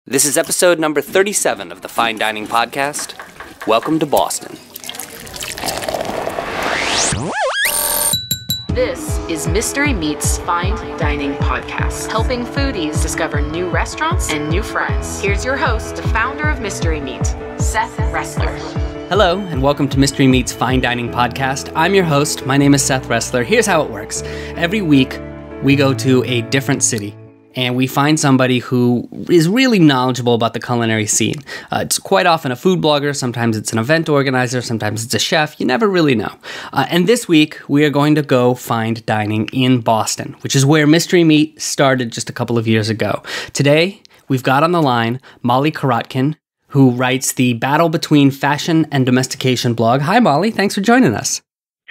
This is episode number 37 of the Fine Dining Podcast. Welcome to Boston. This is Mystery Meat's Fine Dining Podcast, helping foodies discover new restaurants and new friends. Here's your host, the founder of Mystery Meat, Seth Ressler. Hello, and welcome to Mystery Meat's Fine Dining Podcast. I'm your host. My name is Seth Ressler. Here's how it works. Every week, we go to a different city, and we find somebody who is really knowledgeable about the culinary scene. It's quite often a food blogger, sometimes it's an event organizer, sometimes it's a chef, you never really know. And this week, we are going to go find dining in Boston, which is where Mystery Meat started just a couple of years ago. Today, we've got on the line Molly Korotkin, who writes the Battle Between Fashion and Domestication blog. Hi, Molly. Thanks for joining us.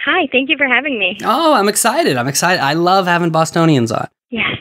Hi, thank you for having me. Oh, I'm excited. I love having Bostonians on. Yes.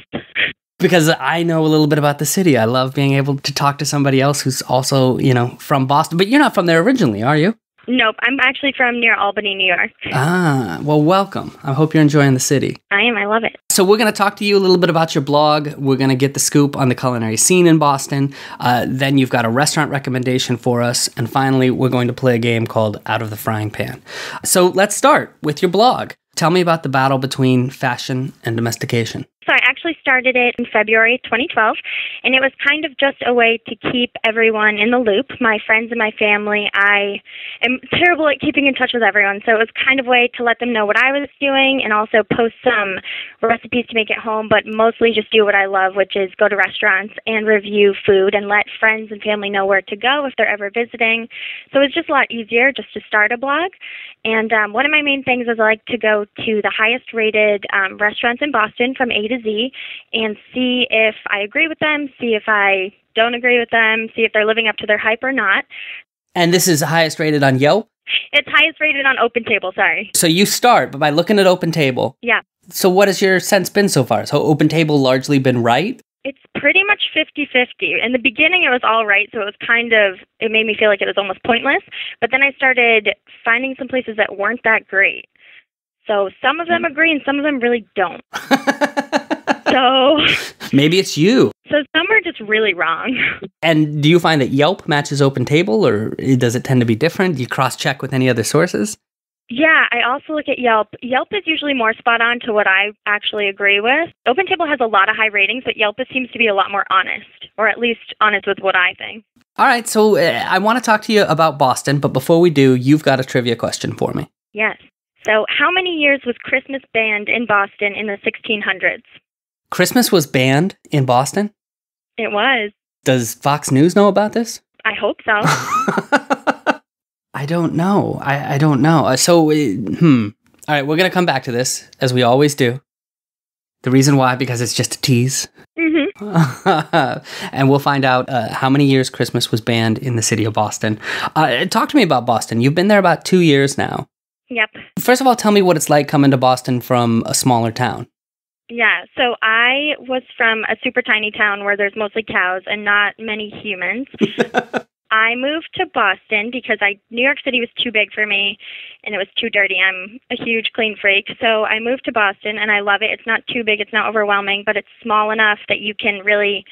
Because I know a little bit about the city. I love being able to talk to somebody else who's also, from Boston. But you're not from there originally, are you? Nope, I'm actually from near Albany, New York. Ah, well, welcome. I hope you're enjoying the city. I am, I love it. So we're going to talk to you a little bit about your blog. We're going to get the scoop on the culinary scene in Boston. Then you've got a restaurant recommendation for us. And finally, we're going to play a game called Out of the Frying Pan. So let's start with your blog. Tell me about the battle between fashion and domestication. So I actually started it in February 2012, and it was kind of just a way to keep everyone in the loop, my friends and my family. I am terrible at keeping in touch with everyone, so it was kind of a way to let them know what I was doing and also post some recipes to make at home, but mostly just do what I love, which is go to restaurants and review food and let friends and family know where to go if they're ever visiting. So it was just a lot easier just to start a blog. And one of my main things is I like to go to the highest rated restaurants in Boston from A to Z and see if I agree with them, see if I don't agree with them, see if they're living up to their hype or not. And this is highest rated on Yelp? It's highest rated on OpenTable, sorry. So you start by looking at OpenTable. Yeah. So what has your sense been so far? So OpenTable largely been right? It's pretty much 50-50. In the beginning, it was all right, so it made me feel like it was almost pointless. But then I started finding some places that weren't that great. So some of them agree and some of them really don't. So maybe it's you. So some are just really wrong. And do you find that Yelp matches OpenTable, or does it tend to be different? Do you cross-check with any other sources? Yeah, I also look at Yelp. Yelp is usually more spot on to what I actually agree with. OpenTable has a lot of high ratings, but Yelp seems to be a lot more honest, or at least honest with what I think. All right, so I want to talk to you about Boston, but before we do, you've got a trivia question for me. Yes. So how many years was Christmas banned in Boston in the 1600s? Christmas was banned in Boston? It was. Does Fox News know about this? I hope so. I don't know. I don't know. All right, we're going to come back to this, as we always do. The reason why, because it's just a tease. Mm-hmm. And we'll find out how many years Christmas was banned in the city of Boston. Talk to me about Boston. You've been there about 2 years now. Yep. First of all, tell me what it's like coming to Boston from a smaller town. Yeah, so I was from a super tiny town where there's mostly cows and not many humans. I moved to Boston because New York City was too big for me and it was too dirty. I'm a huge clean freak. So I moved to Boston and I love it. It's not too big, it's not overwhelming, but it's small enough that you can really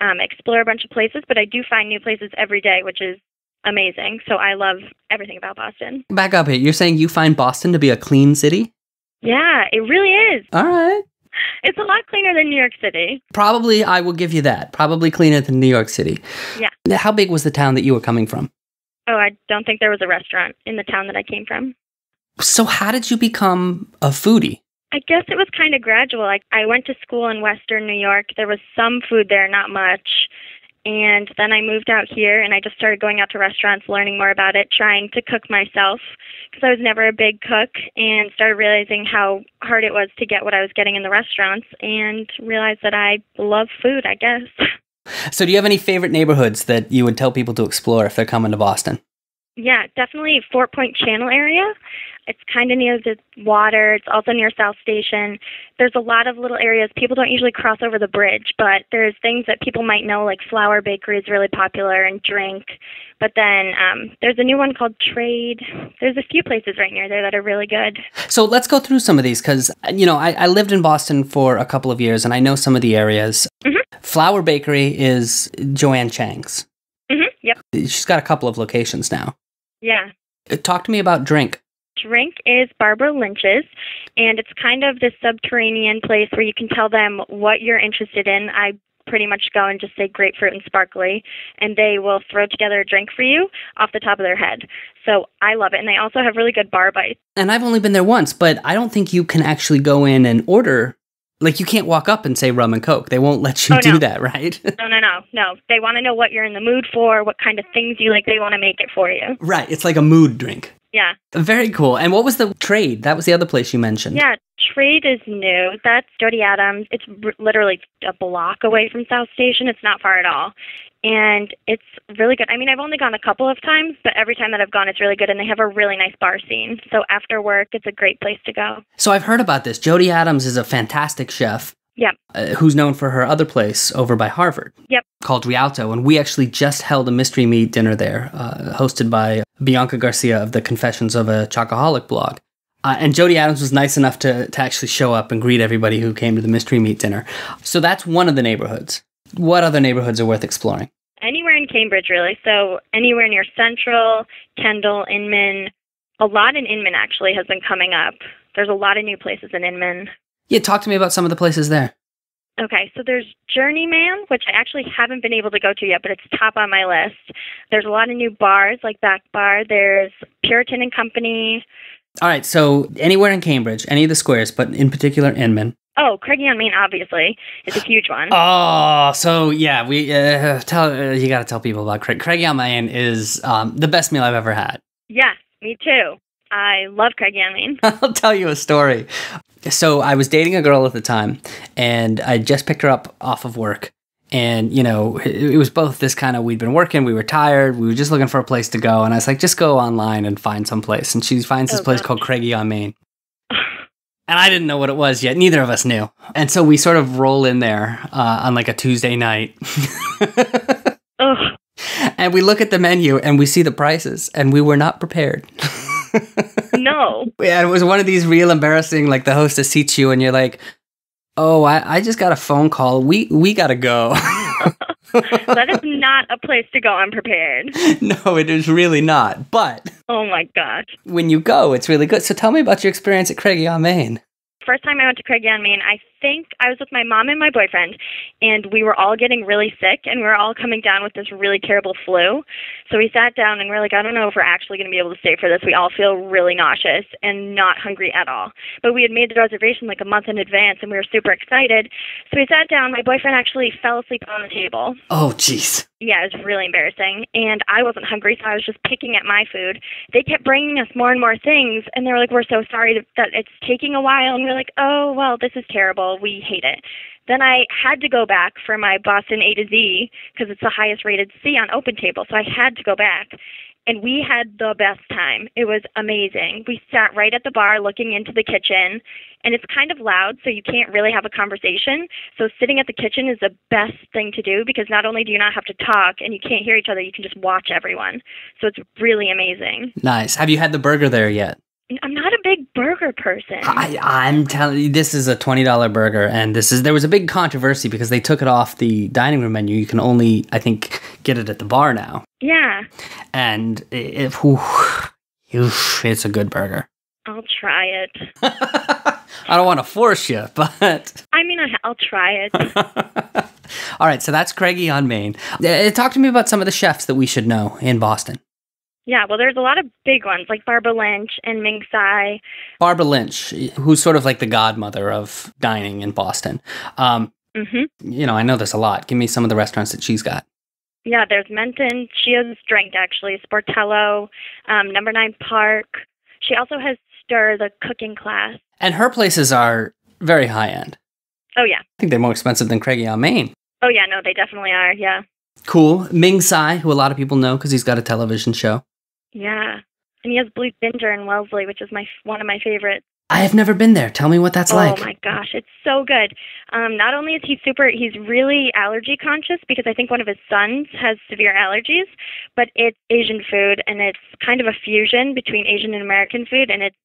explore a bunch of places. But I do find new places every day, which is amazing. So I love everything about Boston. Back up here. You're saying you find Boston to be a clean city? Yeah, it really is. All right. It's a lot cleaner than New York City. Probably, I will give you that. Probably cleaner than New York City. Yeah. How big was the town that you were coming from? Oh, I don't think there was a restaurant in the town that I came from. So how did you become a foodie? I guess it was kind of gradual. I went to school in Western New York. There was some food there, not much. And then I moved out here and I just started going out to restaurants, learning more about it, trying to cook myself because I was never a big cook, and started realizing how hard it was to get what I was getting in the restaurants and realized that I love food, I guess. So do you have any favorite neighborhoods that you would tell people to explore if they're coming to Boston? Yeah, definitely Fort Point Channel area. It's kind of near the water. It's also near South Station. There's a lot of little areas. People don't usually cross over the bridge, but there's things that people might know, like Flower Bakery is really popular, and Drink. But then there's a new one called Trade. There's a few places right near there that are really good. So let's go through some of these because, I lived in Boston for a couple of years and I know some of the areas. Flower Bakery is Joanne Chang's. Yep. She's got a couple of locations now. Yeah. Talk to me about Drink. Drink is Barbara Lynch's, and it's kind of this subterranean place where you can tell them what you're interested in. I pretty much go and just say grapefruit and sparkly, and they will throw together a drink for you off the top of their head. So I love it, and they also have really good bar bites. And I've only been there once, but I don't think you can actually go in and order. Like, you can't walk up and say rum and Coke. They won't let you do that, right? No. They want to know what you're in the mood for, what kind of things you like. They want to make it for you. Right. It's like a mood drink. Yeah. Very cool. And what was the Trade? That was the other place you mentioned. Yeah, Trade is new. That's Jody Adams. It's literally a block away from South Station. It's not far at all. And it's really good. I mean, I've only gone a couple of times, but every time that I've gone, it's really good. And they have a really nice bar scene. So after work, it's a great place to go. So I've heard about this. Jody Adams is a fantastic chef. Yep. Who's known for her other place over by Harvard. Yep. Called Rialto. And we actually just held a mystery meat dinner there, hosted by Bianca Garcia of the Confessions of a Chocoholic blog. And Jody Adams was nice enough to actually show up and greet everybody who came to the mystery meat dinner. So that's one of the neighborhoods. What other neighborhoods are worth exploring? Anywhere in Cambridge, really. So anywhere near Central, Kendall, Inman. A lot in Inman, actually, has been coming up. There's a lot of new places in Inman. Yeah, talk to me about some of the places there. Okay, so there's Journeyman, which I actually haven't been able to go to yet, but it's top on my list. There's a lot of new bars, like Back Bar. There's Puritan and Company. All right, so anywhere in Cambridge, any of the squares, but in particular Inman. Oh, Craigie on Main, obviously. It's a huge one. Oh, so yeah, we you got to tell people about Craigie on Main is the best meal I've ever had. Yeah, me too. I love Craigie on Main. I'll tell you a story. So I was dating a girl at the time, and I just picked her up off of work. And, it was both this kind of, we'd been working, we were tired, we were just looking for a place to go. And I was like, just go online and find some place. And she finds this place called Craigie on Main. And I didn't know what it was yet. Neither of us knew. And so we sort of roll in there on like a Tuesday night. And we look at the menu and we see the prices, and we were not prepared. No. Yeah, it was one of these real embarrassing, like the hostess seats you and you're like, oh, I just got a phone call. We got to go. That is not a place to go unprepared. No, it is really not. But oh my gosh. When you go, it's really good. So tell me about your experience at Craigie on Main. First time I went to Craigie on Main, I think I was with my mom and my boyfriend, and we were all getting really sick, and we were all coming down with this really terrible flu. So we sat down, and we're like, I don't know if we're actually going to be able to stay for this. We all feel really nauseous and not hungry at all. But we had made the reservation like a month in advance, and we were super excited. So we sat down. My boyfriend actually fell asleep on the table. Oh, jeez. Yeah, it was really embarrassing. And I wasn't hungry, so I was just picking at my food. They kept bringing us more and more things, and they were like, we're so sorry that it's taking a while. And we're like, oh, well, this is terrible. We hate it. Then I had to go back for my Boston A to Z because it's the highest rated C on OpenTable, so I had to go back. And we had the best time. It was amazing. We sat right at the bar looking into the kitchen, and it's kind of loud, so you can't really have a conversation. So sitting at the kitchen is the best thing to do because not only do you not have to talk and you can't hear each other, you can just watch everyone. So it's really amazing. Nice. Have you had the burger there yet? I'm not a big burger person. I'm telling you, this is a $20 burger, and there was a big controversy because they took it off the dining room menu. You can only, I think, get it at the bar now. Yeah. And it's a good burger. I'll try it. I don't want to force you, but... I mean, I'll try it. All right, so that's Craigie on Main. Talk to me about some of the chefs that we should know in Boston. Yeah, well, there's a lot of big ones, like Barbara Lynch and Ming Tsai. Barbara Lynch, who's sort of like the godmother of dining in Boston. I know there's a lot. Give me some of the restaurants that she's got. Yeah, there's Menton. She has Drink, actually. Sportello, Number 9 Park. She also has Stir, the cooking class. And her places are very high-end. Oh, yeah. I think they're more expensive than Craigie on Main. Oh, yeah, no, they definitely are, yeah. Cool. Ming Tsai, who a lot of people know because he's got a television show. Yeah. And he has blue ginger in Wellesley, which is one of my favorites. I have never been there. Tell me what that's like. Oh my gosh, it's so good. Not only is he's really allergy conscious because I think one of his sons has severe allergies, but it's Asian food and it's kind of a fusion between Asian and American food, and it's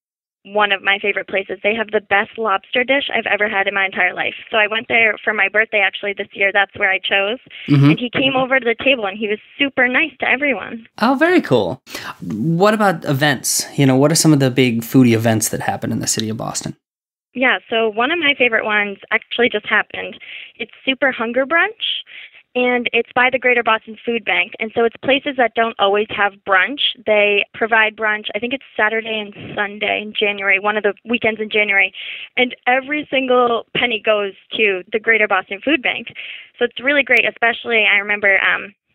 one of my favorite places. They have the best lobster dish I've ever had in my entire life. So I went there for my birthday actually this year. That's where I chose. Mm-hmm. And he came over to the table and he was super nice to everyone. Oh, very cool. What about events? What are some of the big foodie events that happen in the city of Boston? Yeah, so one of my favorite ones actually just happened. It's Super Hunger Brunch. And it's by the Greater Boston Food Bank. And so it's places that don't always have brunch. They provide brunch, I think it's Saturday and Sunday in January, one of the weekends in January. And every single penny goes to the Greater Boston Food Bank. So it's really great, especially I remember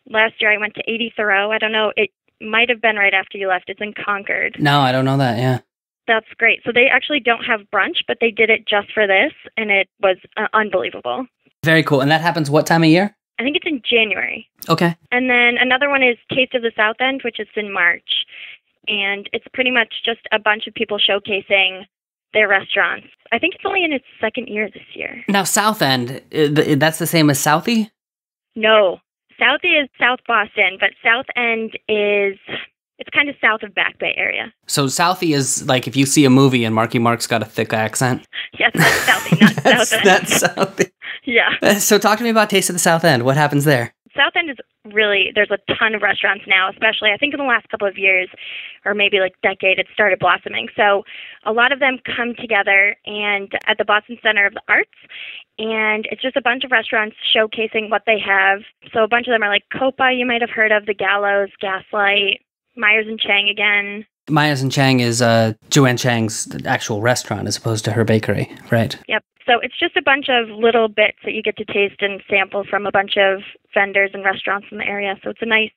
last year I went to 80 Thoreau. I don't know, it might have been right after you left. It's in Concord. No, I don't know that, yeah. That's great. So they actually don't have brunch, but they did it just for this, and it was unbelievable. Very cool. And that happens what time of year? I think it's in January. Okay. And then another one is Taste of the South End, which is in March. And it's pretty much just a bunch of people showcasing their restaurants. I think it's only in its second year this year. Now, South End, that's the same as Southie? No. Southie is South Boston, but South End it's kind of south of Back Bay area. So Southie is like if you see a movie and Marky Mark's got a thick accent? Yes, that's Southie, not South End. That's Southie. Yeah. So talk to me about Taste of the South End. What happens there? South End is really, there's a ton of restaurants now, especially I think in the last couple of years, or maybe like decade, it started blossoming. So a lot of them come together and at the Boston Center of the Arts, and it's just a bunch of restaurants showcasing what they have. So a bunch of them are like Copa, you might have heard of, The Gallows, Gaslight, Myers and Chang again. Myers and Chang is Joanne Chang's actual restaurant as opposed to her bakery, right? Yep. So it's just a bunch of little bits that you get to taste and sample from a bunch of vendors and restaurants in the area. So it's a nice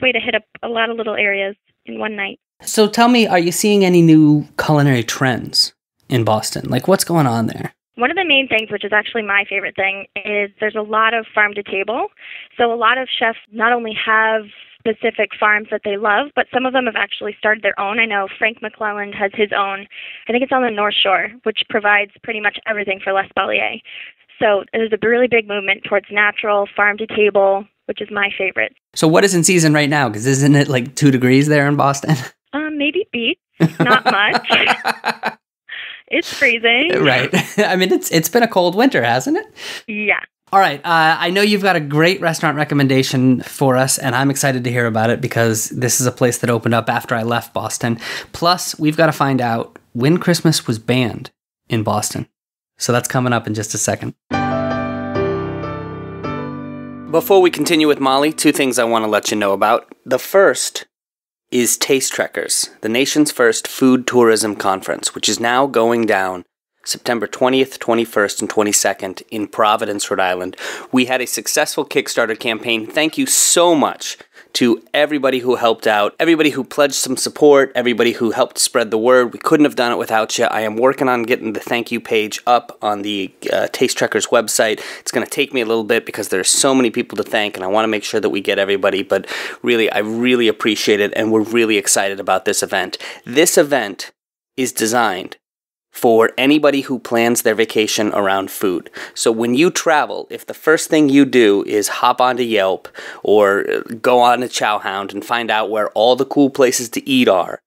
way to hit up a lot of little areas in one night. So tell me, are you seeing any new culinary trends in Boston? Like what's going on there? One of the main things, which is actually my favorite thing, is there's a lot of farm to table. So a lot of chefs not only have specific farms that they love, but some of them have actually started their own. I know Frank McClelland has his own. I think it's on the North Shore, which provides pretty much everything for L'Espalier. So there's a really big movement towards natural, farm to table, which is my favorite. So what is in season right now? Because isn't it like 2 degrees there in Boston? Maybe beets, not much. It's freezing. Right. I mean, it's been a cold winter, hasn't it? Yeah. All right. I know you've got a great restaurant recommendation for us, and I'm excited to hear about it because this is a place that opened up after I left Boston. Plus, we've got to find out when Christmas was banned in Boston. So that's coming up in just a second. Before we continue with Molly, 2 things I want to let you know about. The first is Taste Trekkers, the nation's first food tourism conference, which is now going down September 20th, 21st, and 22nd in Providence, Rhode Island. We had a successful Kickstarter campaign. Thank you so much to everybody who helped out, everybody who pledged some support, everybody who helped spread the word. We couldn't have done it without you. I am working on getting the thank you page up on the Taste Trekkers website. It's going to take me a little bit because there's so many people to thank, and I want to make sure that we get everybody, but really, I really appreciate it, and we're really excited about this event. This event is designed for anybody who plans their vacation around food. So when you travel, if the first thing you do is hop onto Yelp or go on to Chowhound and find out where all the cool places to eat are,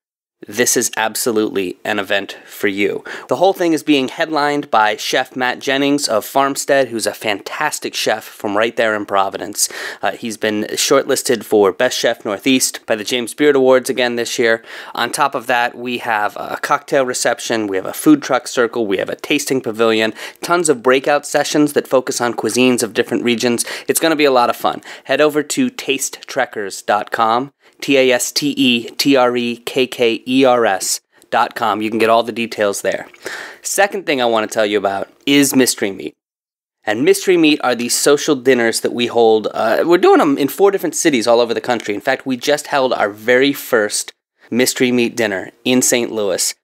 this is absolutely an event for you. The whole thing is being headlined by Chef Matt Jennings of Farmstead, who's a fantastic chef from right there in Providence. He's been shortlisted for Best Chef Northeast by the James Beard Awards again this year. On top of that, we have a cocktail reception, we have a food truck circle, we have a tasting pavilion, tons of breakout sessions that focus on cuisines of different regions. It's going to be a lot of fun. Head over to tastetrekkers.com. TASTETREKKERS.com. You can get all the details there. Second thing I want to tell you about is Mystery Meat. And Mystery Meat are these social dinners that we hold. We're doing them in 4 different cities all over the country. In fact, we just held our very first Mystery Meat dinner in St. Louis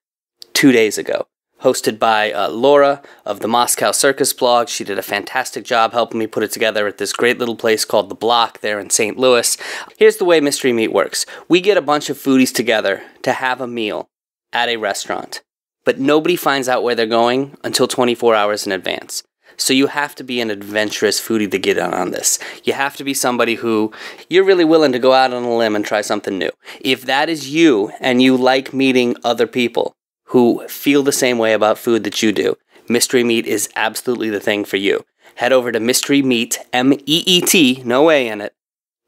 2 days ago. hosted by Laura of the Moscow Circus blog. She did a fantastic job helping me put it together at this great little place called The Block there in St. Louis. Here's the way Mystery Meat works. We get a bunch of foodies together to have a meal at a restaurant, but nobody finds out where they're going until 24 hours in advance. So you have to be an adventurous foodie to get on this. You have to be somebody who you're really willing to go out on a limb and try something new. If that is you and you like meeting other people who feel the same way about food that you do, Mystery Meat is absolutely the thing for you. Head over to mysterymeat, M-E-E-T, no A in it,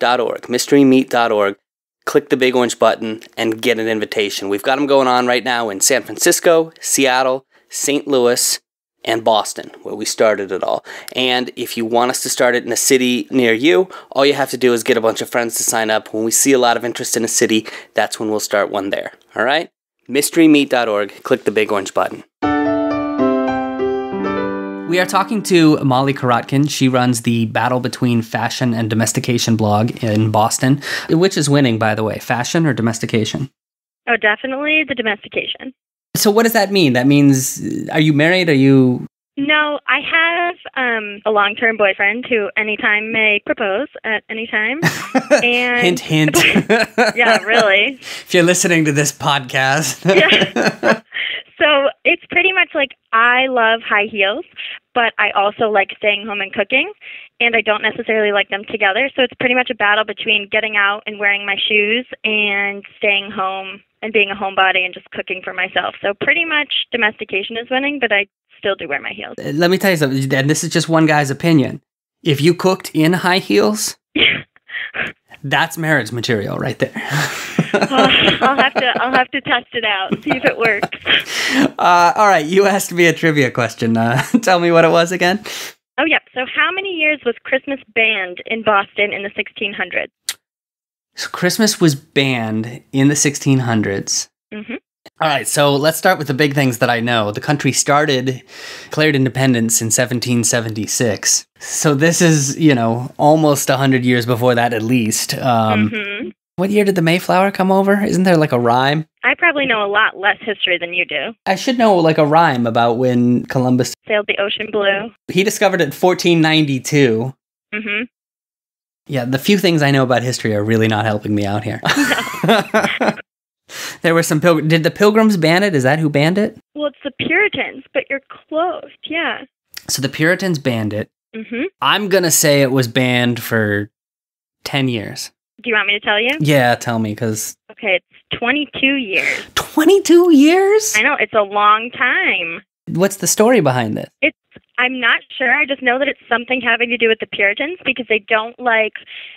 .org, mysterymeat.org. Click the big orange button and get an invitation. We've got them going on right now in San Francisco, Seattle, St. Louis, and Boston, where we started it all. And if you want us to start it in a city near you, all you have to do is get a bunch of friends to sign up. When we see a lot of interest in a city, that's when we'll start one there. All right? mysterymeat.org. Click the big orange button. We are talking to Molly Korotkin. She runs the Battle Between Fashion and Domestication blog in Boston. Which is winning, by the way, fashion or domestication? Oh, definitely the domestication. So what does that mean? That means, are you married? Are you... No, I have a long-term boyfriend who anytime may propose at any time. And hint, hint. Yeah, really. If you're listening to this podcast. Yeah. So it's pretty much like I love high heels, but I also like staying home and cooking, and I don't necessarily like them together. So it's pretty much a battle between getting out and wearing my shoes and staying home and being a homebody and just cooking for myself. So pretty much domestication is winning, but I still do wear my heels. Let me tell you something, and this is just one guy's opinion. If you cooked in high heels, that's marriage material right there. I'll have to test it out, see if it works. All right, you asked me a trivia question. Tell me what it was again. Oh, yep. So how many years was Christmas banned in Boston in the 1600s? So Christmas was banned in the 1600s. Mm-hmm. All right, so let's start with the big things that I know. The country declared independence in 1776. So this is, almost 100 years before that at least. Mm-hmm. What year did the Mayflower come over? Isn't there like a rhyme? I probably know a lot less history than you do. I should know like a rhyme about when Columbus sailed the ocean blue. He discovered it in 1492. Mm-hmm. Yeah, the few things I know about history are really not helping me out here. There were some Did the Pilgrims ban it? Is that who banned it? Well, it's the Puritans, but you're close, yeah. So the Puritans banned it. Mm-hmm. I'm going to say it was banned for 10 years. Do you want me to tell you? Yeah, tell me, because... Okay, it's 22 years. 22 years? I know, it's a long time. What's the story behind this? I'm not sure. I just know that it's something having to do with the Puritans because they don't like...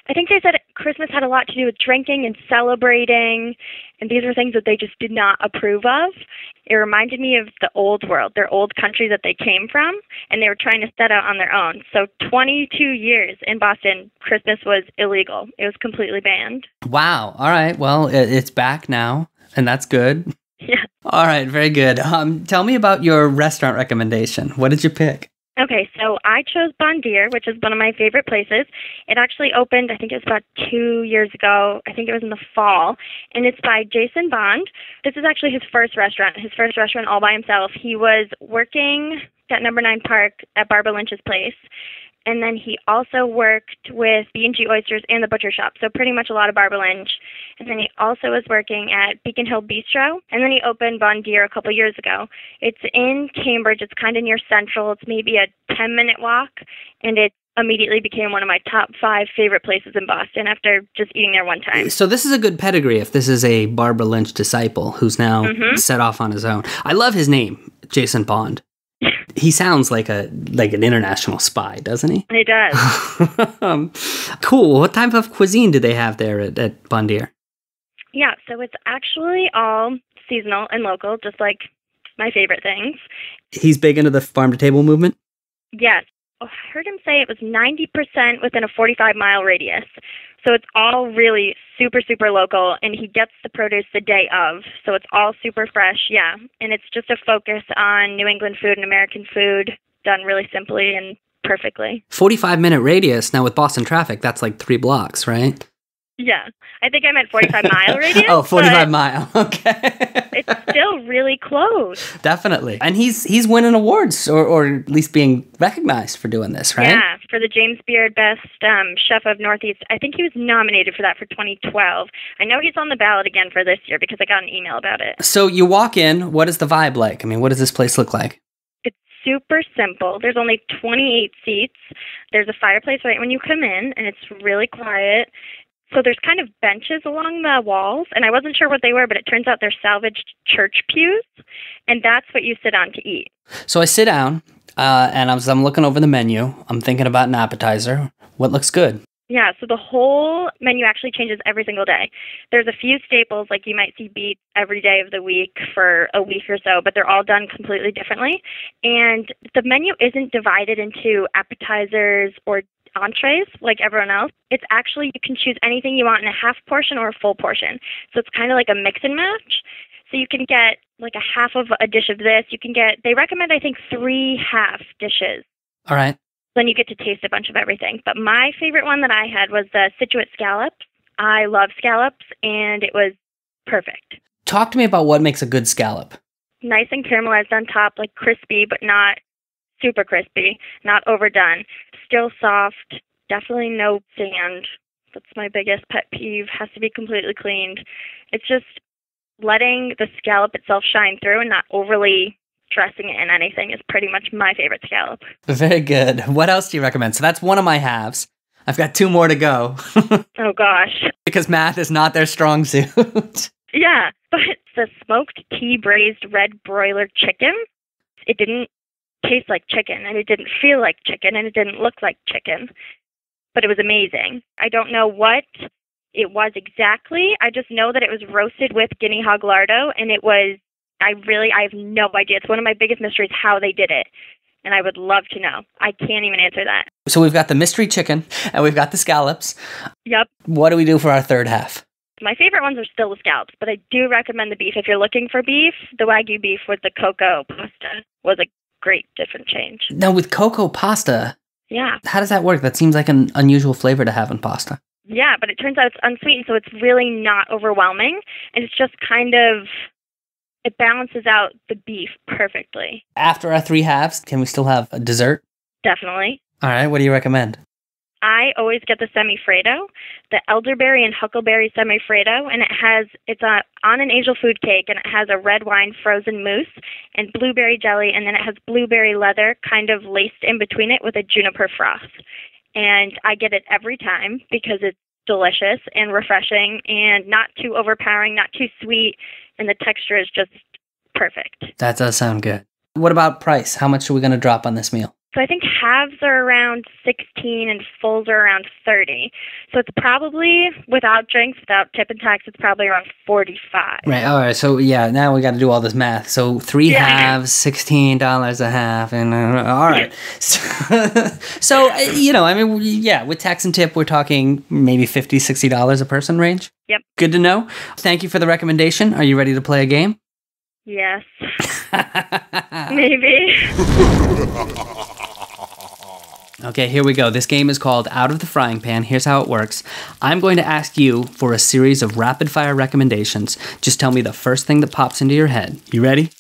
I think they said Christmas had a lot to do with drinking and celebrating, and these were things that they just did not approve of. It reminded me of the old world, their old country that they came from, and they were trying to set out on their own. So 22 years in Boston, Christmas was illegal. It was completely banned. Wow. All right. Well, it's back now, and that's good. Yeah. All right, very good. Tell me about your restaurant recommendation. What did you pick? Okay, so I chose Bondir, which is one of my favorite places. It actually opened, I think it was about 2 years ago. I think it was in the fall, and it's by Jason Bond. This is actually his first restaurant all by himself. He was working at Number 9 Park at Barbara Lynch's place, and then he also worked with B&G Oysters and the Butcher Shop, so pretty much a lot of Barbara Lynch. And then he also was working at Beacon Hill Bistro, and then he opened Bondir a couple years ago. It's in Cambridge. It's kind of near Central. It's maybe a 10-minute walk, and it immediately became one of my top 5 favorite places in Boston after just eating there one time. So this is a good pedigree if this is a Barbara Lynch disciple who's now set off on his own. I love his name, Jason Bond. He sounds like an international spy, doesn't he? He does. Cool. What type of cuisine do they have there at Bondir? Yeah, so it's actually all seasonal and local, just like my favorite things. He's big into the farm-to-table movement? Yes. Oh, I heard him say it was 90% within a 45-mile radius. So it's all really super, super local, and he gets the produce the day of. So it's all super fresh, yeah. And it's just a focus on New England food and American food done really simply and perfectly. 45-minute radius. Now with Boston traffic, that's like 3 blocks, right? Yeah. I think I meant 45-mile radius. Oh, 45 mile. Okay. It's still really close. Definitely. And he's winning awards or at least being recognized for doing this, right? Yeah, for the James Beard Best Chef of Northeast. I think he was nominated for that for 2012. I know he's on the ballot again for this year because I got an email about it. So you walk in, what is the vibe like? I mean, what does this place look like? It's super simple. There's only 28 seats. There's a fireplace right when you come in, and it's really quiet. So there's kind of benches along the walls, and I wasn't sure what they were, but it turns out they're salvaged church pews, and that's what you sit on to eat. So I sit down, and I'm looking over the menu. I'm thinking about an appetizer. What looks good? Yeah, so the whole menu actually changes every single day. There's a few staples, like you might see beets every day of the week for a week or so, but they're all done completely differently. And the menu isn't divided into appetizers or entrees like everyone else. It's actually, you can choose anything you want in a half portion or a full portion. So it's kind of like a mix and match. So you can get like a half of a dish of this. You can get, they recommend, I think, 3 half dishes. All right. Then you get to taste a bunch of everything. But my favorite one that I had was the Situate scallops. I love scallops, and it was perfect. Talk to me about what makes a good scallop. Nice and caramelized on top, like crispy, but not super crispy, not overdone. Still soft, definitely no sand. That's my biggest pet peeve. Has to be completely cleaned. It's just letting the scallop itself shine through and not overly dressing it in anything is pretty much my favorite scallop. Very good. What else do you recommend? So that's one of my halves. I've got 2 more to go. Oh, gosh. Because math is not their strong suit. Yeah, but the smoked tea braised red broiler chicken, it didn't taste like chicken, and it didn't feel like chicken, and it didn't look like chicken, but it was amazing. I don't know what it was exactly. I just know that it was roasted with guinea hog lardo, and it was, I have no idea. It's one of my biggest mysteries how they did it, and I would love to know. I can't even answer that. So we've got the mystery chicken, and we've got the scallops. Yep. What do we do for our third half? My favorite ones are still the scallops, but I do recommend the beef. If you're looking for beef, the Wagyu beef with the cocoa pasta was a great different change. Now, with cocoa pasta, yeah. How does that work? That seems like an unusual flavor to have in pasta. Yeah, but it turns out it's unsweetened, so it's really not overwhelming, and it's just kind of, it balances out the beef perfectly. After our 3 halves, can we still have a dessert? Definitely. All right, what do you recommend? I always get the semi-Fredo, the elderberry and huckleberry semi-Fredo, and it's on an angel food cake, and it has a red wine frozen mousse and blueberry jelly, and then it has blueberry leather kind of laced in between it with a juniper frost. And I get it every time because it's delicious and refreshing and not too overpowering, not too sweet, and the texture is just perfect. That does sound good. What about price? How much are we going to drop on this meal? So I think halves are around 16 and fulls are around 30. So it's probably, without drinks, without tip and tax, it's probably around 45. Right. All right. So yeah, now we got to do all this math. So 3 halves, $16 a half, and all right. So I mean, yeah, with tax and tip, we're talking maybe $50, $60 a person range. Yep. Good to know. Thank you for the recommendation. Are you ready to play a game? Yes. Maybe. Okay, here we go. This game is called Out of the Frying Pan. Here's how it works. I'm going to ask you for a series of rapid-fire recommendations. Just tell me the first thing that pops into your head. You ready?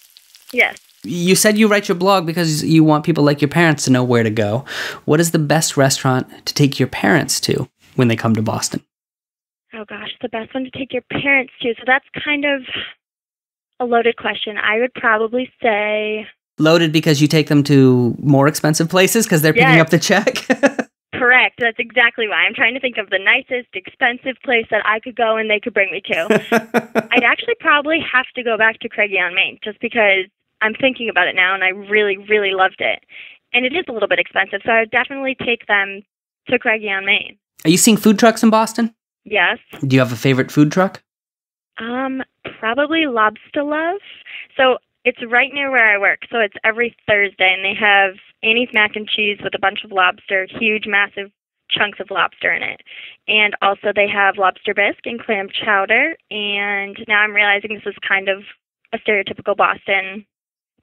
Yes. You said you write your blog because you want people like your parents to know where to go. What is the best restaurant to take your parents to when they come to Boston? Oh, gosh, the best one to take your parents to. So that's kind of a loaded question. I would probably say... Loaded because you take them to more expensive places because they're picking up the check? Correct. That's exactly why. I'm trying to think of the nicest, expensive place that I could go and they could bring me to. I'd actually probably have to go back to Craigie on Main just because I'm thinking about it now and I really, really loved it. And it is a little bit expensive, so I would definitely take them to Craigie on Main. Are you seeing food trucks in Boston? Yes. Do you have a favorite food truck? Probably Lobster Love. So it's right near where I work, so it's every Thursday, and they have Annie's mac and cheese with a bunch of lobster, huge, massive chunks of lobster in it. And also they have lobster bisque and clam chowder, and now I'm realizing this is kind of a stereotypical Boston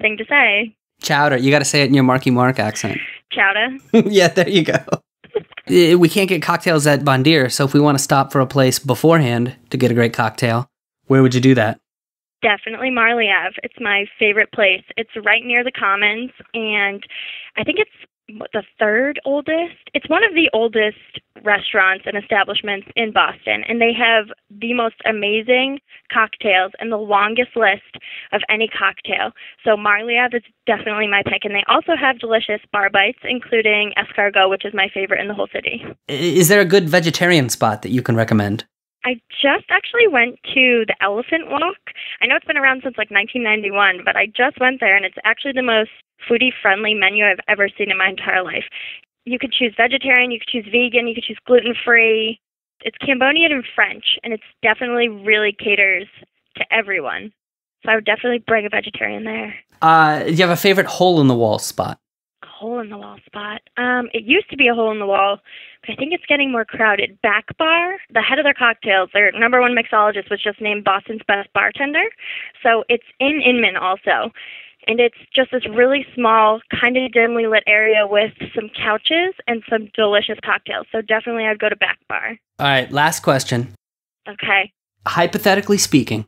thing to say. Chowder. You got to say it in your Marky Mark accent. Chowder. Yeah, there you go. We can't get cocktails at Bondir, so if we want to stop for a place beforehand to get a great cocktail, where would you do that? Definitely Marley Ave. It's my favorite place. It's right near the Commons, and I think it's the third oldest. It's one of the oldest restaurants and establishments in Boston, and they have the most amazing cocktails and the longest list of any cocktail. So Marley Ave is definitely my pick, and they also have delicious bar bites, including escargot, which is my favorite in the whole city. Is there a good vegetarian spot that you can recommend? I just actually went to the Elephant Walk. I know it's been around since like 1991, but I just went there, and it's actually the most foodie-friendly menu I've ever seen in my entire life. You could choose vegetarian, you could choose vegan, you could choose gluten-free. It's Cambodian and French, and it's definitely really caters to everyone. So I would definitely bring a vegetarian there. Do you have a favorite hole-in-the-wall spot? A hole-in-the-wall spot? It used to be a hole-in-the-wall, but I think it's getting more crowded. Back Bar, the head of their cocktails, their number one mixologist was just named Boston's best bartender. So it's in Inman also. And it's just this really small, kind of dimly lit area with some couches and some delicious cocktails. So definitely I'd go to Back Bar. All right, last question. Okay. Hypothetically speaking,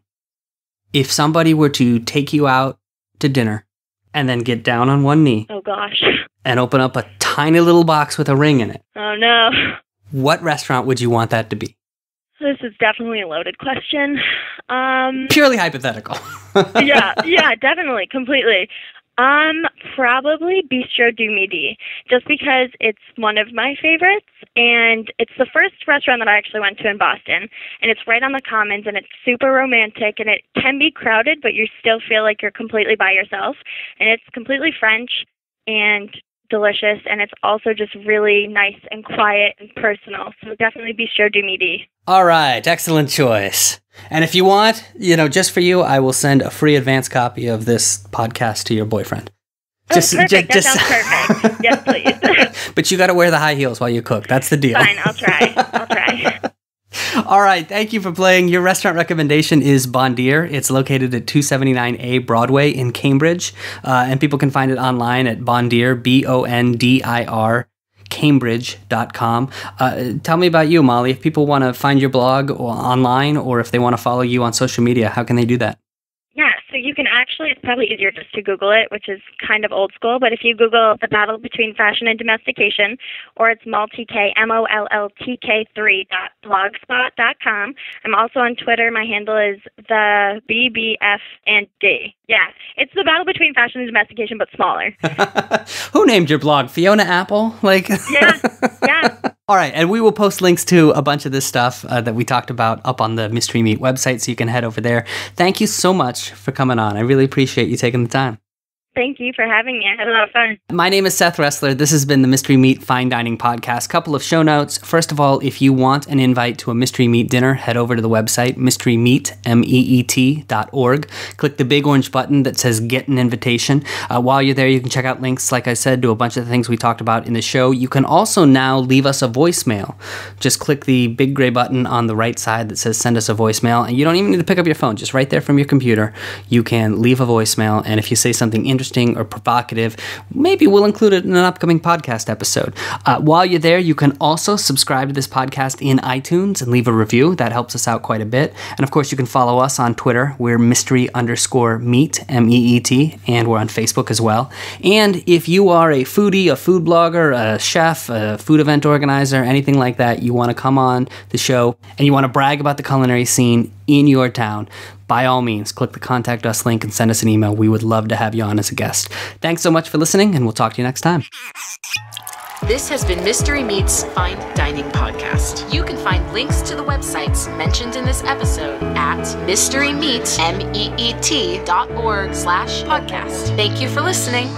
if somebody were to take you out to dinner and then get down on one knee. Oh, gosh. And open up a tiny little box with a ring in it. Oh, no. What restaurant would you want that to be? This is definitely a loaded question. Purely hypothetical. yeah, definitely, completely. Probably Bistro du Midi, just because it's one of my favorites, and it's the first restaurant that I actually went to in Boston, and it's right on the Commons, and it's super romantic, and it can be crowded, but you still feel like you're completely by yourself, and it's completely French and delicious, and it's also just really nice and quiet and personal. So definitely Bistro du Midi. All right, excellent choice. And if you want, just for you, I will send a free advance copy of this podcast to your boyfriend. Perfect. That sounds perfect. Yes, please. But you got to wear the high heels while you cook. That's the deal. Fine, I'll try. All right, thank you for playing. Your restaurant recommendation is Bondir. It's located at 279A Broadway in Cambridge, and people can find it online at Bondir, Bondir, Cambridge.com. Tell me about you, Molly. If people want to find your blog online, or if they want to follow you on social media, how can they do that? Yeah, so you can actually, it's probably easier just to Google it, which is kind of old school, but if you Google The Battle Between Fashion and Domestication, or it's Molltk, molltk3.blogspot.com. I'm also on Twitter. My handle is the BBF and D. Yeah, it's The Battle Between Fashion and Domestication, but smaller. Who named your blog? Fiona Apple? Yeah. All right, and we will post links to a bunch of this stuff that we talked about up on the Mystery Meat website, so you can head over there. Thank you so much for coming on. I really appreciate you taking the time. Thank you for having me. I had a lot of fun. My name is Seth Ressler. This has been the Mystery Meat Fine Dining Podcast. Couple of show notes. First of all, if you want an invite to a Mystery Meat dinner, head over to the website, mysterymeat.org. Click the big orange button that says Get an Invitation. While you're there, you can check out links, like I said, to a bunch of the things we talked about in the show. You can also now leave us a voicemail. Just click the big gray button on the right side that says Send us a voicemail, and you don't even need to pick up your phone. Just right there from your computer, you can leave a voicemail, and if you say something interesting or provocative, maybe we'll include it in an upcoming podcast episode. While you're there, you can also subscribe to this podcast in iTunes and leave a review. That helps us out quite a bit. And of course, you can follow us on Twitter. We're mystery_meat, M-E-E-T, and we're on Facebook as well. And if you are a foodie, a food blogger, a chef, a food event organizer, anything like that, you want to come on the show and you want to brag about the culinary scene in your town, by all means, click the Contact Us link and send us an email. We would love to have you on as a guest. Thanks so much for listening, and we'll talk to you next time. This has been Mystery Meat's Fine Dining Podcast. You can find links to the websites mentioned in this episode at mysterymeat.org/podcast. Thank you for listening.